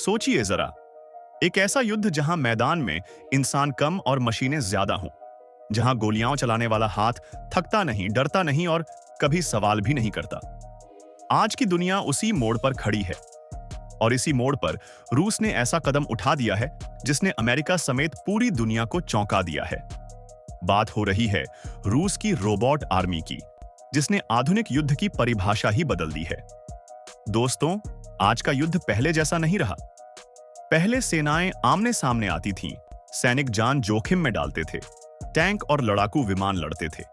सोचिए जरा, एक ऐसा युद्ध जहां मैदान में इंसान कम और मशीनें ज्यादा हों, जहां गोलियां चलाने वाला हाथ थकता नहीं, डरता नहीं और कभी सवाल भी नहीं करता। आज की दुनिया उसी मोड़ पर खड़ी है और इसी मोड़ पर रूस ने ऐसा कदम उठा दिया है जिसने अमेरिका समेत पूरी दुनिया को चौंका दिया है। बात हो रही है रूस की रोबोट आर्मी की, जिसने आधुनिक युद्ध की परिभाषा ही बदल दी है। दोस्तों, आज का युद्ध पहले जैसा नहीं रहा। पहले सेनाएं आमने सामने आती थीं, सैनिक जान जोखिम में डालते थे, टैंक और लड़ाकू विमान लड़ते थे।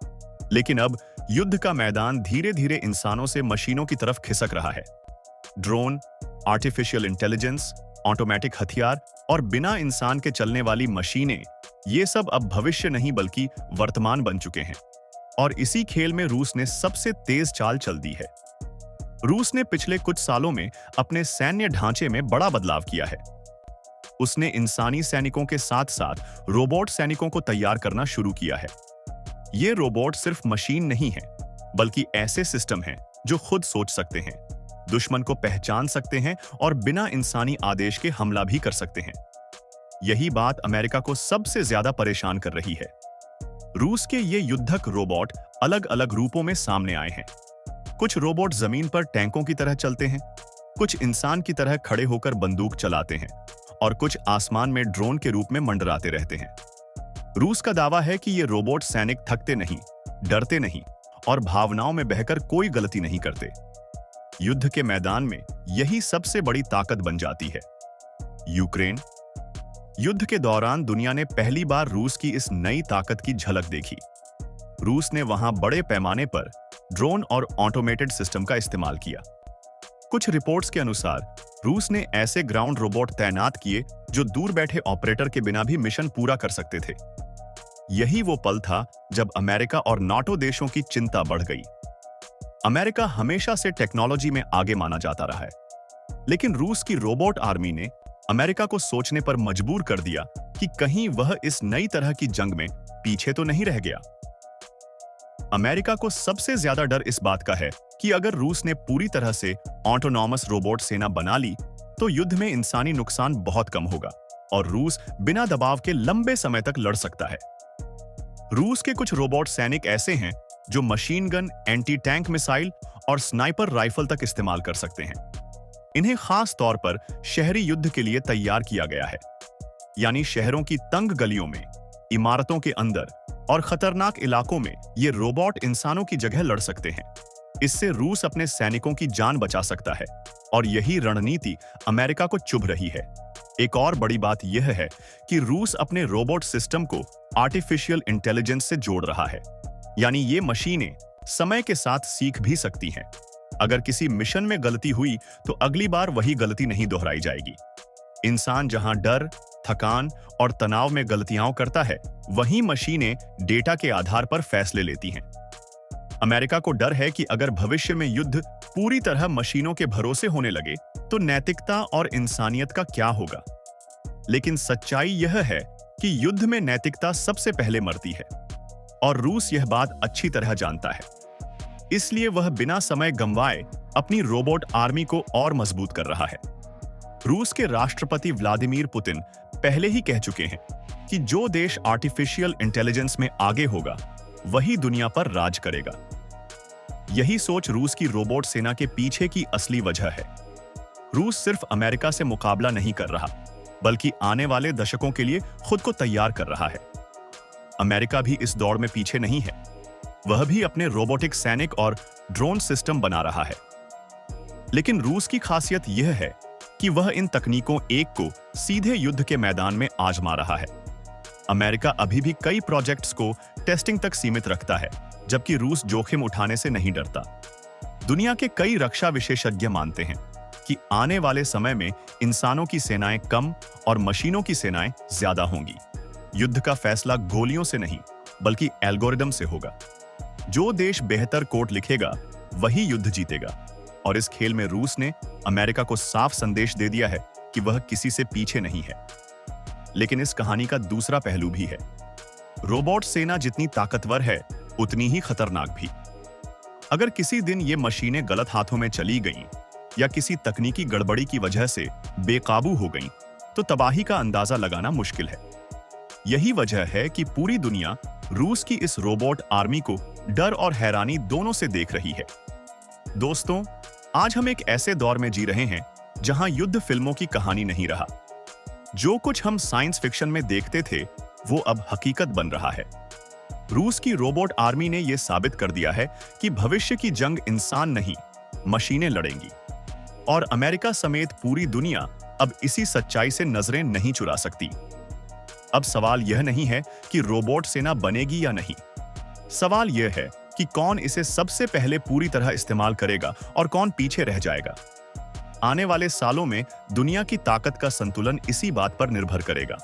लेकिन अब युद्ध का मैदान धीरे धीरे इंसानों से मशीनों की तरफ खिसक रहा है। ड्रोन, आर्टिफिशियल इंटेलिजेंस, ऑटोमेटिक हथियार और बिना इंसान के चलने वाली मशीनें, ये सब अब भविष्य नहीं बल्कि वर्तमान बन चुके हैं। और इसी खेल में रूस ने सबसे तेज चाल चल दी है। रूस ने पिछले कुछ सालों में अपने सैन्य ढांचे में बड़ा बदलाव किया है। उसने इंसानी सैनिकों के साथ साथ रोबोट सैनिकों को तैयार करना शुरू किया है। ये रोबोट सिर्फ मशीन नहीं है, बल्कि ऐसे सिस्टम हैं जो खुद सोच सकते हैं, दुश्मन को पहचान सकते हैं और बिना इंसानी आदेश के हमला भी कर सकते हैं। यही बात अमेरिका को सबसे ज्यादा परेशान कर रही है। रूस के ये युद्धक रोबोट अलग अलग रूपों में सामने आए हैं। कुछ रोबोट जमीन पर टैंकों की तरह चलते हैं, कुछ इंसान की तरह खड़े होकर बंदूक चलाते हैं और कुछ आसमान में ड्रोन के रूप में मंडराते रहते हैं। रूस का दावा है कि ये रोबोट सैनिक थकते नहीं, डरते नहीं और भावनाओं में बहकर कोई गलती नहीं करते। युद्ध के मैदान में यही सबसे बड़ी ताकत बन जाती है। यूक्रेन युद्ध के दौरान दुनिया ने पहली बार रूस की इस नई ताकत की झलक देखी। रूस ने वहां बड़े पैमाने पर ड्रोन और ऑटोमेटेड सिस्टम का इस्तेमाल किया। कुछ रिपोर्ट्स के अनुसार रूस ने ऐसे ग्राउंड रोबोट तैनात किए जो दूर बैठे ऑपरेटर के बिना भी मिशन पूरा कर सकते थे। यही वो पल था जब अमेरिका और नाटो देशों की चिंता बढ़ गई। अमेरिका हमेशा से टेक्नोलॉजी में आगे माना जाता रहा है, लेकिन रूस की रोबोट आर्मी ने अमेरिका को सोचने पर मजबूर कर दिया कि कहीं वह इस नई तरह की जंग में पीछे तो नहीं रह गया। अमेरिका को सबसे ज्यादा डर इस बात का है कि अगर रूस ने पूरी तरह से ऑटोनॉमस रोबोट सेना बना ली तो युद्ध में इंसानी नुकसान बहुत कम होगा और रूस बिना दबाव के लंबे समय तक लड़ सकता है। रूस के कुछ रोबोट सैनिक ऐसे हैं जो machine gun, anti tank missile और स्नाइपर राइफल तक इस्तेमाल कर सकते हैं। इन्हें खास तौर पर शहरी युद्ध के लिए तैयार किया गया है, यानी शहरों की तंग गलियों में, इमारतों के अंदर और खतरनाक इलाकों में ये रोबोट इंसानों की जगह लड़ सकते हैं। इससे रूस अपने सैनिकों की जान बचा सकता है और यही रणनीति अमेरिका को चुभ रही है। एक और बड़ी बात यह है कि रूस अपने रोबोट सिस्टम को आर्टिफिशियल इंटेलिजेंस से जोड़ रहा है, यानी ये मशीनें समय के साथ सीख भी सकती हैं। अगर किसी मिशन में गलती हुई तो अगली बार वही गलती नहीं दोहराई जाएगी। इंसान जहां डर, थकान और तनाव में गलतियां करता है, वहीं मशीनें डेटा के आधार पर फैसले लेती हैं। अमेरिका को डर है कि अगर भविष्य में युद्ध पूरी तरह मशीनों के भरोसे होने लगे तो नैतिकता और इंसानियत का क्या होगा। लेकिन सच्चाई यह है कि युद्ध में नैतिकता सबसे पहले मरती है और रूस यह बात अच्छी तरह जानता है। इसलिए वह बिना समय गंवाए अपनी रोबोट आर्मी को और मजबूत कर रहा है। रूस के राष्ट्रपति व्लादिमीर पुतिन पहले ही कह चुके हैं कि जो देश आर्टिफिशियल इंटेलिजेंस में आगे होगा वही दुनिया पर राज करेगा। यही सोच रूस की रोबोट सेना के पीछे की असली वजह है। रूस सिर्फ अमेरिका से मुकाबला नहीं कर रहा, बल्कि आने वाले दशकों के लिए खुद को तैयार कर रहा है। अमेरिका भी इस दौड़ में पीछे नहीं है। वह भी अपने रोबोटिक सैनिक और ड्रोन सिस्टम बना रहा है। लेकिन रूस की खासियत यह है कि वह इन तकनीकों एक को सीधे युद्ध के मैदान में आजमा रहा है। अमेरिका अभी भी कई प्रोजेक्ट्स को टेस्टिंग तक सीमित रखता है, जबकि रूस जोखिम उठाने से नहीं डरता। दुनिया के कई रक्षा विशेषज्ञ मानते हैं कि आने वाले समय में इंसानों की सेनाएं कम और मशीनों की सेनाएं ज्यादा होंगी। युद्ध का फैसला गोलियों से नहीं, बल्कि एल्गोरिदम से होगा। जो देश बेहतर कोड लिखेगा वही युद्ध जीतेगा। और इस खेल में रूस ने अमेरिका को साफ संदेश दे दिया है कि वह किसी से पीछे नहीं है। लेकिन इस कहानी का दूसरा पहलू भी है। रोबोट सेना जितनी ताकतवर है, उतनी ही खतरनाक भी। अगर किसी दिन ये मशीनें गलत हाथों में चली गईं, या किसी तकनीकी गड़बड़ी की वजह से बेकाबू हो गईं, तो तबाही का अंदाजा लगाना मुश्किल है। यही वजह है कि पूरी दुनिया रूस की इस रोबोट आर्मी को डर और हैरानी दोनों से देख रही है। दोस्तों, आज हम एक ऐसे दौर में जी रहे हैं जहां युद्ध फिल्मों की कहानी नहीं रहा। जो कुछ हम साइंस फिक्शन में देखते थे, वो अब हकीकत बन रहा है। रूस की रोबोट आर्मी ने यह साबित कर दिया है कि भविष्य की जंग इंसान नहीं, मशीनें लड़ेंगी। और अमेरिका समेत पूरी दुनिया अब इसी सच्चाई से नजरें नहीं चुरा सकती। अब सवाल यह नहीं है कि रोबोट सेना बनेगी या नहीं। सवाल यह है कि कौन इसे सबसे पहले पूरी तरह इस्तेमाल करेगा और कौन पीछे रह जाएगा। आने वाले सालों में दुनिया की ताकत का संतुलन इसी बात पर निर्भर करेगा।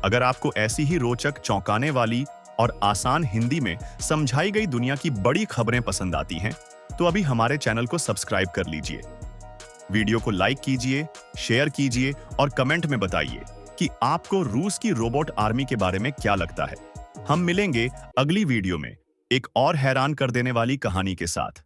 अगर आपको ऐसी ही रोचक, चौंकाने वाली और आसान हिंदी में समझाई गई दुनिया की बड़ी खबरें पसंद आती हैं, तो अभी हमारे चैनल को सब्सक्राइब कर लीजिए। वीडियो को लाइक कीजिए, शेयर कीजिए और कमेंट में बताइए कि आपको रूस की रोबोट आर्मी के बारे में क्या लगता है। हम मिलेंगे अगली वीडियो में एक और हैरान कर देने वाली कहानी के साथ।